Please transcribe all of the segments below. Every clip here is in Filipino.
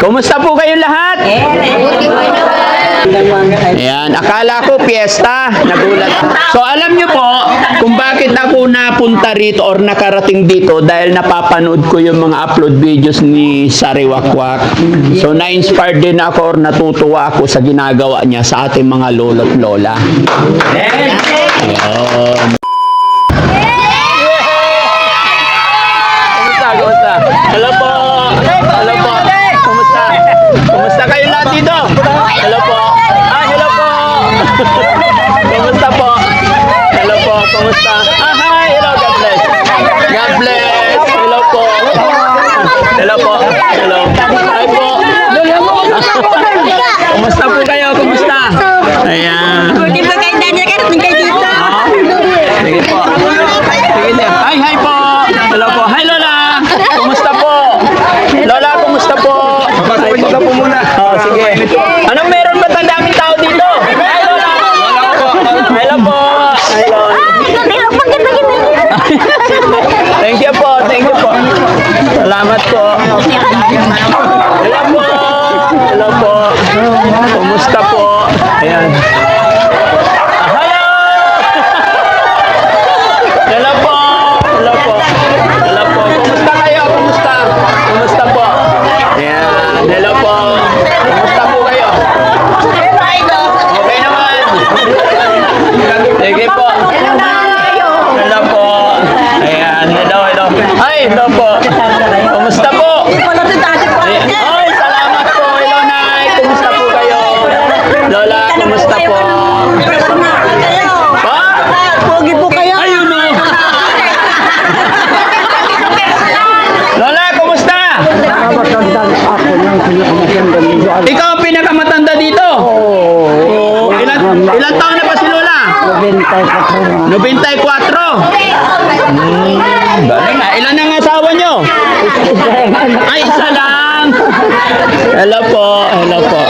Kumusta po kayong lahat? Ayan, akala ko piyesta, nagulat. So alam nyo po kung bakit ako napunta rito or nakarating dito dahil napapanood ko yung mga upload videos ni Sariwakwak. So na-inspired din ako or natutuwa ako sa ginagawa niya sa ating mga lolo't lola. Ayan. Kumusta? Hello po. Hello po. Kumusta? Kumusta kayo lahat dito? Hello po. Hello po. Kumusta po? Hello po. Kumusta? Hi. Hello. God bless. God bless. Hello po. Hello po. Hello. Hi po. Kumusta po kayo? Kumusta? Ayan. Di ba kayo dyan kayo dito? Sige po. Sige. Hi po. Hello po. Hi Lola. Kumusta po? Lola, kumusta po? Papasok na po muna. Sige. Anong meron ba daming tao dito? Hi Lola. Hello po. Hi Lola. Thank you po. Thank you po. Salamat po. Hello po. Hello po. Kumusta po? Ayan. Hello po. Hello po. Hello po. Kumusta kayo? Kumusta? Kumusta po? Ayan. Hello po. Kumusta po kayo? Okay naman. Sige po. Hello po. Ayan. Hello. Hi. Hello po. Kumusta po? Ay, salamat po. Hello, Nay. Kumusta po kayo? Lola, kumusta po? Pa? Pogi po kayo. Ayun o. Lola, kumusta? Ikaw ang pinakamatanda dito? Oo. Ilan taon na ba si Lola? 94. Galing nga. Ilan ang asawa nyo? Ay, isa lang. Hello po. Hello po.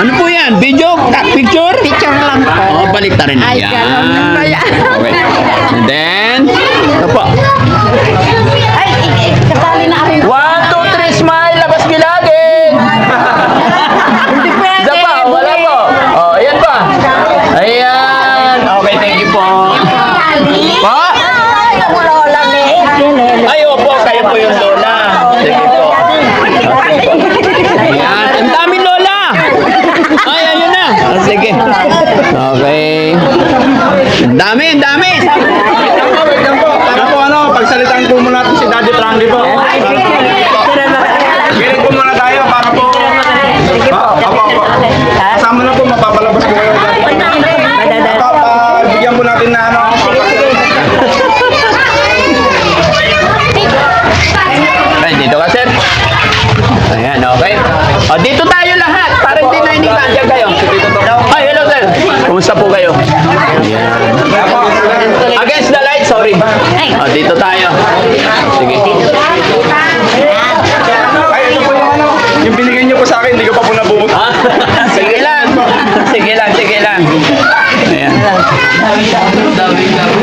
Ano po yan? Video? Picture? Picture lang po. Oh, balik na rin. Ay, Yan. ganun pala. Okay. And then, ano po? Ay, kasali na ako. 1, 2, 3, smile. Labas gilagin. Hindi pwede. Isa pa, wala po. Oh, ayan pa. Ayan. Okay, thank you po. Pa? Ay, opo, kayo po yung Lola. Sige po. Ayan. Ang daming Lola. Ay, ayun na. Sige. Okay. Ang dami, ang dami. Wait lang po. Para po pagsalitaan po muna natin si Daddy Frankie po. Giling po muna tayo para po. Apo. Kasama na po, mapapalabas ko kayo. Bigyan po natin na Ay, dito ka, sir. Ayan, okay. O, dito tayo lahat. Para hindi na inikadya kayo. Ay, hello, sir. Kumusta po kayo? Ayan. Against the light, sorry. O, dito tayo. Sige. Ay, ito po yung binigay niyo po sa akin, hindi ko pa po nabubuto. Ah, sige lang. Sige lang, sige lang. Ayan.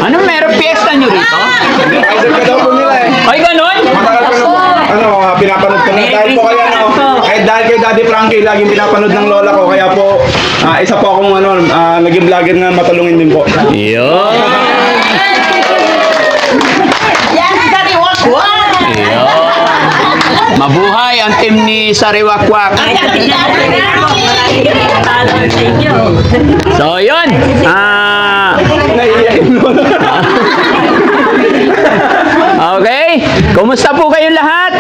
Ano, meron piyesta nyo rito? Idol ka daw po nila eh. Ay, ganun? Matagal ko na pinapanood ko na. Dahil po kaya dahil kay Daddy Frankie, laging pinapanood ng lola ko. Kaya po, isa po akong naging vlogger nga matulungin din po. Yun. Yan, Daddy Wakwak. Yun. Mabuhay ang team ni Sariwakwak. So, yun. Okay. Kumusta po kayong lahat?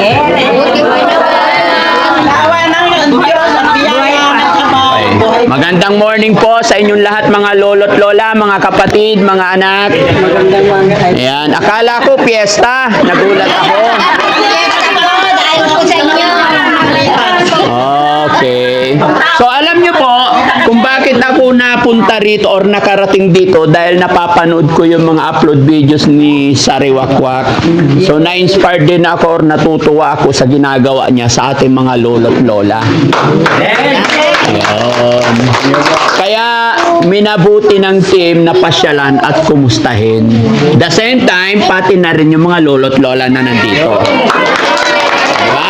Magandang morning po sa inyong lahat, mga lolo't lola, mga kapatid, mga anak. Ayan, akala ko piyesta, nagulat ako. Okay. So alam nyo po kung bakit ako napunta rito or nakarating dito dahil napapanood ko yung mga upload videos ni Sariwakwak. So na-inspired din ako or natutuwa ako sa ginagawa niya sa ating mga lolo't lola. Ayan. Kaya minabuti ng team na pasyalan at kumustahin. The same time, pati na rin yung mga lolo't lola na nandito. Diba?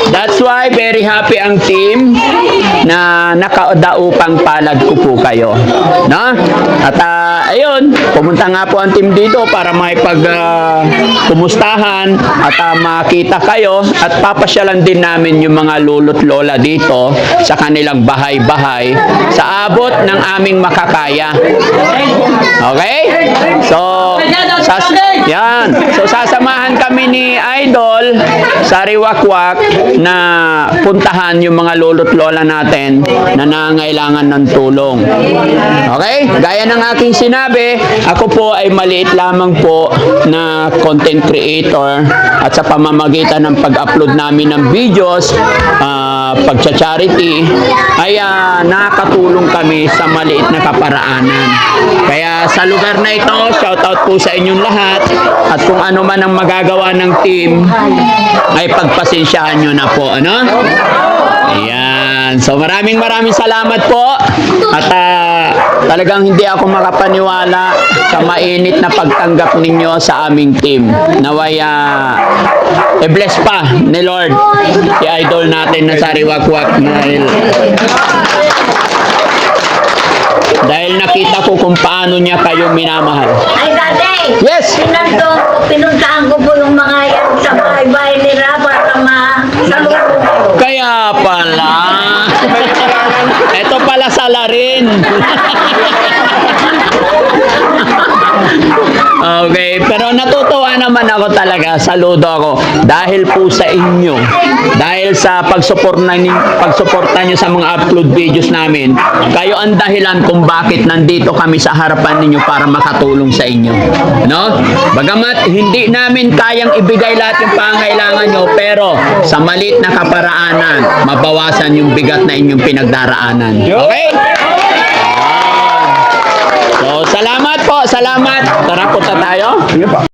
That's why very happy ang team na nakadaupang palad ko po kayo. No? At ayun, pumunta nga po ang team dito para kumustahan at makita kayo at papasyalan din namin yung mga lolo't lola dito sa kanilang bahay-bahay sa abot ng aming makakaya. Okay? So, yan. So, sasamahan kami ni Idol sa Riwakwak na puntahan yung mga lolo't lola natin na nangangailangan ng tulong. Okay? Gaya ng aking sinabi, ako po ay maliit lamang po na content creator at sa pamamagitan ng pag-upload namin ng videos, pagcha-charity, ay nakatulong kami sa maliit na kaparaanan. Kaya sa lugar na ito, shoutout po sa inyong lahat at kung ano man ang magagawa ng team, ay pagpasensyahan nyo na po. Ano? Ayan. So maraming salamat po at talagang hindi ako makapaniwala sa mainit na pagtanggap ninyo sa aming team. Naway i-bless pa ni Lord si Idol natin na Sariwakwak dahil nakita ko kung paano niya kayo minamahal. Ay, dati! Yes! Pinuntahan ko po yung mga yan sa bahay-bahay nila para masalubong ko. Kaya pala. Ito pala salarin. Okay, pero natutuwa naman ako talaga, saludo ako dahil po sa inyo. Dahil sa pagsuporta nyo sa mga upload videos namin, kayo ang dahilan kung bakit nandito kami sa harapan ninyo para makatulong sa inyo. No? Bagamat hindi namin kayang ibigay lahat yung pangailangan nyo, pero sa maliit na kaparaanan, mabawasan yung bigat na inyong pinagdaraanan. Okay? So, salamat po, salamat. Tara, punta tayo. Sige pa.